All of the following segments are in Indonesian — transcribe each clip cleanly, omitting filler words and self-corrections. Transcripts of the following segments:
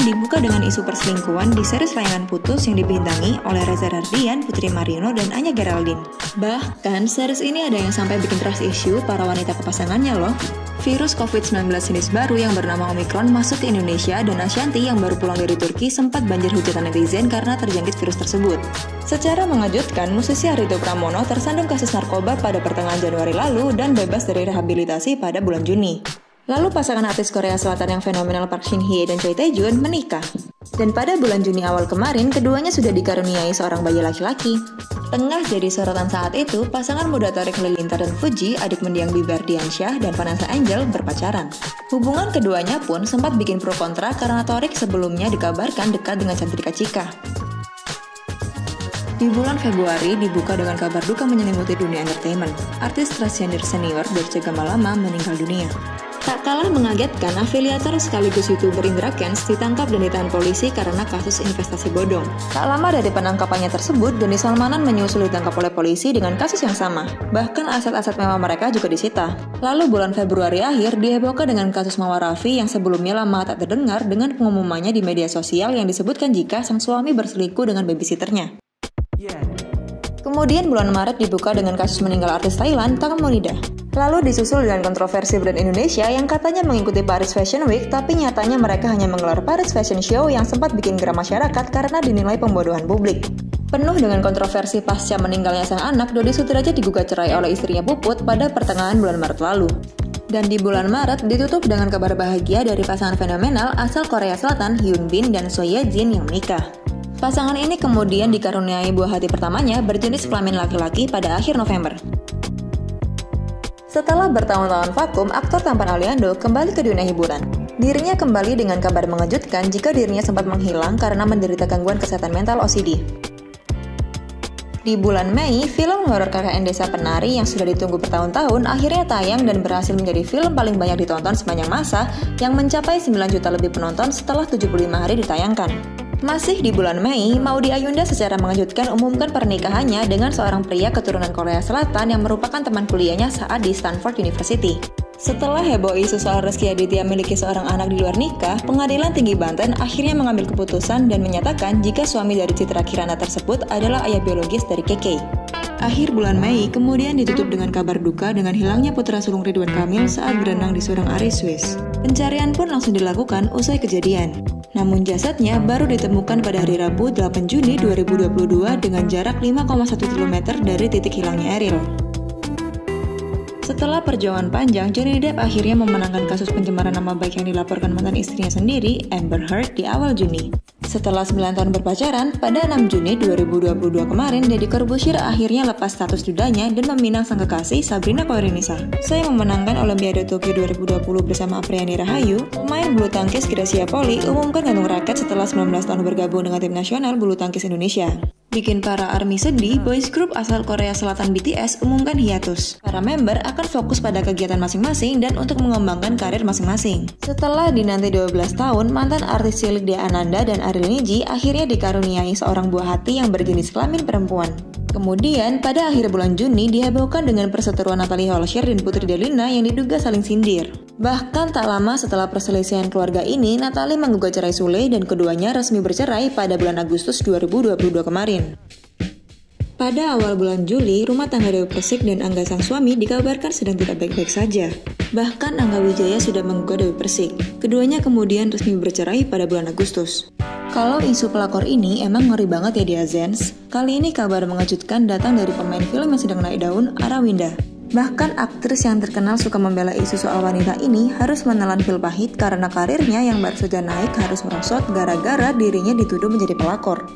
dibuka dengan isu perselingkuhan di series layangan Putus yang dibintangi oleh Reza Rahardian, Putri Mariono, dan Anya Geraldine. Bahkan, series ini ada yang sampai bikin trust issue para wanita kepasangannya loh. Virus COVID-19 jenis baru yang bernama Omicron masuk ke Indonesia dan Ashanti yang baru pulang dari Turki sempat banjir hujatan netizen karena terjangkit virus tersebut. Secara mengejutkan, musisi Ardhito Pramono tersandung kasus narkoba pada pertengahan Januari lalu dan bebas dari rehabilitasi pada bulan Juni. Lalu pasangan artis Korea Selatan yang fenomenal Park Shin Hye dan Choi Tae Joon menikah. Dan pada bulan Juni awal kemarin, keduanya sudah dikaruniai seorang bayi laki-laki. Tengah jadi sorotan saat itu, pasangan muda Torik Halilintar dan Fuji, adik mendiang Bibi Ardiansyah dan Vanessa Angel berpacaran. Hubungan keduanya pun sempat bikin pro kontra karena Torik sebelumnya dikabarkan dekat dengan Chandraka Chika. Di bulan Februari dibuka dengan kabar duka menyelimuti dunia entertainment. Artis transgender senior Dorce Gamalama meninggal dunia. Tak kalah mengagetkan, afiliator sekaligus YouTuber Indra Kents ditangkap dan ditahan polisi karena kasus investasi bodong. Tak lama dari penangkapannya tersebut, Doni Salmanan menyusul ditangkap oleh polisi dengan kasus yang sama. Bahkan aset-aset mewah mereka juga disita. Lalu bulan Februari akhir dihebohkan dengan kasus Mawar Raffi yang sebelumnya lama tak terdengar dengan pengumumannya di media sosial yang disebutkan jika sang suami berselingkuh dengan babysitternya. Kemudian bulan Maret dibuka dengan kasus meninggal artis Thailand, Tang Monida. Lalu disusul dengan kontroversi brand Indonesia yang katanya mengikuti Paris Fashion Week, tapi nyatanya mereka hanya menggelar Paris Fashion Show yang sempat bikin geram masyarakat karena dinilai pembodohan publik. Penuh dengan kontroversi pasca meninggalnya sang anak, Dodi Sudrajat digugat cerai oleh istrinya Puput pada pertengahan bulan Maret lalu. Dan di bulan Maret ditutup dengan kabar bahagia dari pasangan fenomenal asal Korea Selatan Hyun Bin dan So Ye Jin yang menikah. Pasangan ini kemudian dikaruniai buah hati pertamanya berjenis kelamin laki-laki pada akhir November. Setelah bertahun-tahun vakum, aktor tampan Aliando kembali ke dunia hiburan. Dirinya kembali dengan kabar mengejutkan jika dirinya sempat menghilang karena menderita gangguan kesehatan mental OCD. Di bulan Mei, film horor KKN Desa Penari yang sudah ditunggu bertahun-tahun akhirnya tayang dan berhasil menjadi film paling banyak ditonton sepanjang masa yang mencapai 9 juta lebih penonton setelah 75 hari ditayangkan. Masih di bulan Mei, Maudy Ayunda secara mengejutkan umumkan pernikahannya dengan seorang pria keturunan Korea Selatan yang merupakan teman kuliahnya saat di Stanford University. Setelah heboh isu soal Rezky Aditya memiliki seorang anak di luar nikah, Pengadilan Tinggi Banten akhirnya mengambil keputusan dan menyatakan jika suami dari Citra Kirana tersebut adalah ayah biologis dari Keke. Akhir bulan Mei kemudian ditutup dengan kabar duka dengan hilangnya putra sulung Ridwan Kamil saat berenang di seorang area Swiss. Pencarian pun langsung dilakukan usai kejadian. Namun jasadnya baru ditemukan pada hari Rabu 8 Juni 2022 dengan jarak 5,1 km dari titik hilangnya Ariel. Setelah perjuangan panjang, Johnny Depp akhirnya memenangkan kasus pencemaran nama baik yang dilaporkan mantan istrinya sendiri, Amber Heard, di awal Juni. Setelah 9 tahun berpacaran, pada 6 Juni 2022 kemarin, Deddy Corbuzier akhirnya lepas status dudanya dan meminang sang kekasih Sabrina Koirinisa. Usai memenangkan Olimpiade Tokyo 2020 bersama Apriani Rahayu, pemain bulu tangkis Gracia Poli umumkan gantung raket setelah 19 tahun bergabung dengan tim nasional bulu tangkis Indonesia. Bikin para ARMY sedih, boys group asal Korea Selatan BTS umumkan hiatus. Para member akan fokus pada kegiatan masing-masing dan untuk mengembangkan karir masing-masing. Setelah dinanti 12 tahun, mantan artis cilik Dea Ananda dan Ariel Niji akhirnya dikaruniai seorang buah hati yang berjenis kelamin perempuan. Kemudian, pada akhir bulan Juni dihebohkan dengan perseteruan Natalie Holscher dan Putri Delina yang diduga saling sindir. Bahkan tak lama setelah perselisihan keluarga ini, Natalie menggugat cerai Sule dan keduanya resmi bercerai pada bulan Agustus 2022 kemarin. Pada awal bulan Juli, rumah tangga Dewi Persik dan Angga sang suami dikabarkan sedang tidak baik-baik saja. Bahkan Angga Wijaya sudah menggugat Dewi Persik. Keduanya kemudian resmi bercerai pada bulan Agustus. Kalau isu pelakor ini emang ngeri banget ya di Azens. Kali ini kabar mengejutkan datang dari pemain film yang sedang naik daun, Arawinda. Bahkan aktris yang terkenal suka membela isu soal wanita ini harus menelan pil pahit karena karirnya yang baru saja naik harus merosot gara-gara dirinya dituduh menjadi pelakor.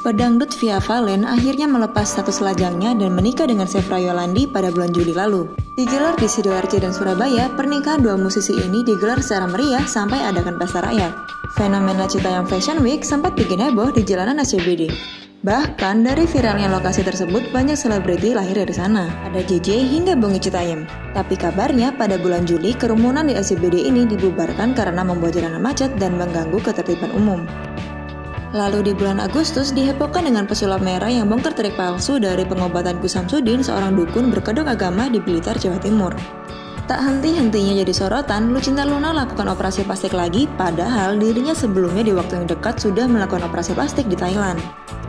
Pedangdut Via Valen akhirnya melepas status lajangnya dan menikah dengan Sefra Yolandi pada bulan Juli lalu. Digelar di Sidoarjo dan Surabaya, pernikahan dua musisi ini digelar secara meriah sampai adakan pesta rakyat. Fenomena Citayam Fashion Week sempat bikin heboh di jalanan SCBD. Bahkan dari viralnya lokasi tersebut banyak selebriti lahir dari sana. Ada JJ hingga Bungi Citayam. Tapi kabarnya pada bulan Juli kerumunan di SCBD ini dibubarkan karena membuat jalanan macet dan mengganggu ketertiban umum. Lalu di bulan Agustus dihebohkan dengan pesulap merah yang bongkar trik palsu dari pengobatan Gus Samsudin, seorang dukun berkedok agama di Blitar, Jawa Timur. Tak henti-hentinya jadi sorotan, Lucinta Luna lakukan operasi plastik lagi, padahal dirinya sebelumnya di waktu yang dekat sudah melakukan operasi plastik di Thailand.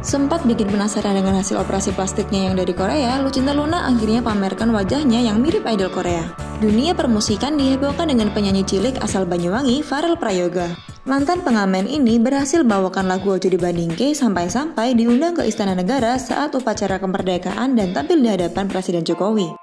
Sempat bikin penasaran dengan hasil operasi plastiknya yang dari Korea, Lucinta Luna akhirnya pamerkan wajahnya yang mirip idol Korea. Dunia permusikan dihebohkan dengan penyanyi cilik asal Banyuwangi, Farel Prayoga. Mantan pengamen ini berhasil bawakan lagu Ojo Dibandingke sampai-sampai diundang ke Istana Negara saat upacara kemerdekaan dan tampil di hadapan Presiden Jokowi.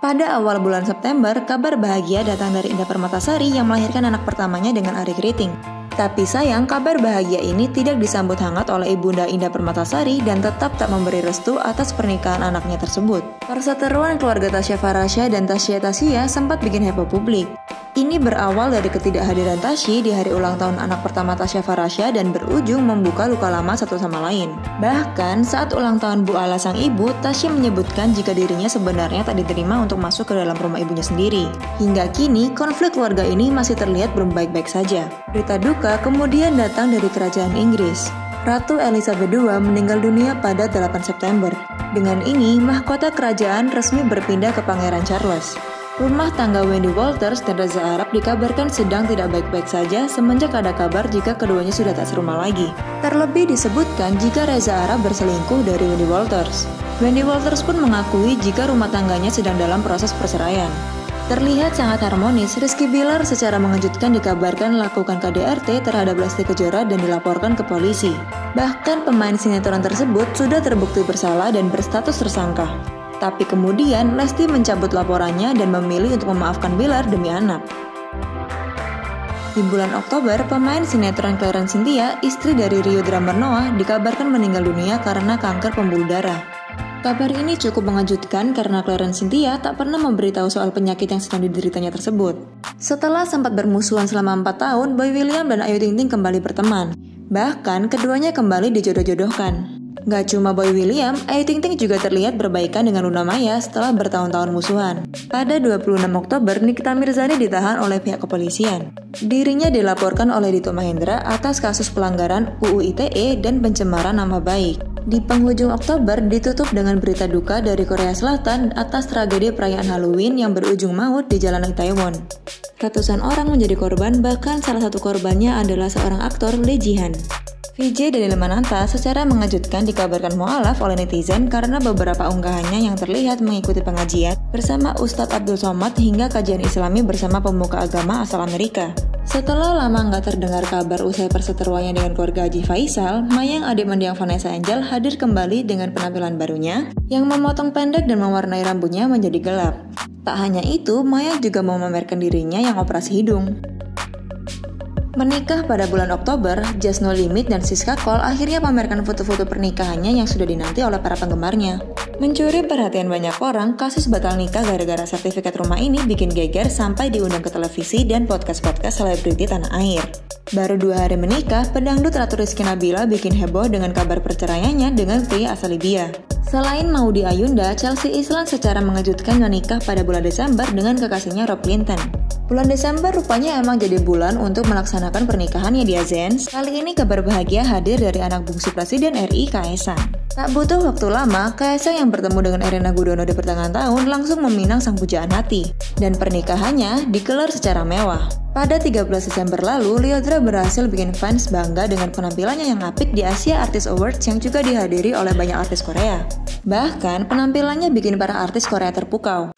Pada awal bulan September, kabar bahagia datang dari Indah Permatasari yang melahirkan anak pertamanya dengan Arie Kriting. Tapi sayang, kabar bahagia ini tidak disambut hangat oleh Ibunda Indah Permatasari dan tetap tak memberi restu atas pernikahan anaknya tersebut. Perseteruan keluarga Tasya Farasya dan Tasya Tasya sempat bikin heboh publik. Ini berawal dari ketidakhadiran Tasya di hari ulang tahun anak pertama Tasya Farasya dan berujung membuka luka lama satu sama lain. Bahkan saat ulang tahun Bu Ala sang ibu, Tasya menyebutkan jika dirinya sebenarnya tak diterima untuk masuk ke dalam rumah ibunya sendiri. Hingga kini, konflik keluarga ini masih terlihat belum baik-baik saja. Berita duka kemudian datang dari kerajaan Inggris. Ratu Elizabeth II meninggal dunia pada 8 September. Dengan ini, mahkota kerajaan resmi berpindah ke Pangeran Charles. Rumah tangga Wendy Walters dan Reza Arab dikabarkan sedang tidak baik-baik saja semenjak ada kabar jika keduanya sudah tak serumah lagi. Terlebih disebutkan jika Reza Arab berselingkuh dari Wendy Walters. Wendy Walters pun mengakui jika rumah tangganya sedang dalam proses perceraian. Terlihat sangat harmonis, Rizky Bilar secara mengejutkan dikabarkan melakukan KDRT terhadap Lesti Kejora dan dilaporkan ke polisi. Bahkan pemain sinetron tersebut sudah terbukti bersalah dan berstatus tersangka. Tapi kemudian Lesti mencabut laporannya dan memilih untuk memaafkan Bilar demi anak. Di bulan Oktober, pemain sinetron Clarence Cynthia, istri dari Rio drummer Noah, dikabarkan meninggal dunia karena kanker pembuluh darah. Kabar ini cukup mengejutkan karena Clarence Cynthia tak pernah memberitahu soal penyakit yang sedang dideritanya tersebut. Setelah sempat bermusuhan selama 4 tahun, Boy William dan Ayu Ting Ting kembali berteman. Bahkan keduanya kembali dijodoh-jodohkan. Gak cuma Boy William, Ayu Ting Ting juga terlihat berbaikan dengan Luna Maya setelah bertahun-tahun musuhan. Pada 26 Oktober, Nikita Mirzani ditahan oleh pihak kepolisian. Dirinya dilaporkan oleh Dito Mahendra atas kasus pelanggaran UU ITE dan pencemaran nama baik. Di penghujung Oktober ditutup dengan berita duka dari Korea Selatan atas tragedi perayaan Halloween yang berujung maut di jalanan Itaewon. Ratusan orang menjadi korban, bahkan salah satu korbannya adalah seorang aktor Lee Ji-han. VJ Daniel Mananta secara mengejutkan dikabarkan mualaf oleh netizen karena beberapa unggahannya yang terlihat mengikuti pengajian bersama Ustadz Abdul Somad hingga kajian Islami bersama pemuka agama asal Amerika. Setelah lama nggak terdengar kabar usai perseteruannya dengan keluarga Haji Faisal, Mayang adik mendiang Vanessa Angel hadir kembali dengan penampilan barunya yang memotong pendek dan mewarnai rambutnya menjadi gelap. Tak hanya itu, Mayang juga mau memamerkan dirinya yang operasi hidung. Menikah pada bulan Oktober, Just No Limit dan Siska Cole akhirnya pamerkan foto-foto pernikahannya yang sudah dinanti oleh para penggemarnya. Mencuri perhatian banyak orang, kasus batal nikah gara-gara sertifikat rumah ini bikin geger sampai diundang ke televisi dan podcast-podcast selebriti tanah air. Baru 2 hari menikah, pedangdut Ratu Rizky Nabila bikin heboh dengan kabar perceraiannya dengan pria asal Libya. Selain Maudy Ayunda, Chelsea Islan secara mengejutkan menikah pada bulan Desember dengan kekasihnya Rob Clinton. Bulan Desember rupanya emang jadi bulan untuk melaksanakan pernikahannya di Azens. Kali ini kabar bahagia hadir dari anak bungsu Presiden RI, Kaesang. Tak butuh waktu lama, Kaesang yang bertemu dengan Erina Gudono di pertengahan tahun langsung meminang sang pujaan hati. Dan pernikahannya digelar secara mewah. Pada 13 Desember lalu, Lyodra berhasil bikin fans bangga dengan penampilannya yang apik di Asia Artist Awards yang juga dihadiri oleh banyak artis Korea. Bahkan, penampilannya bikin para artis Korea terpukau.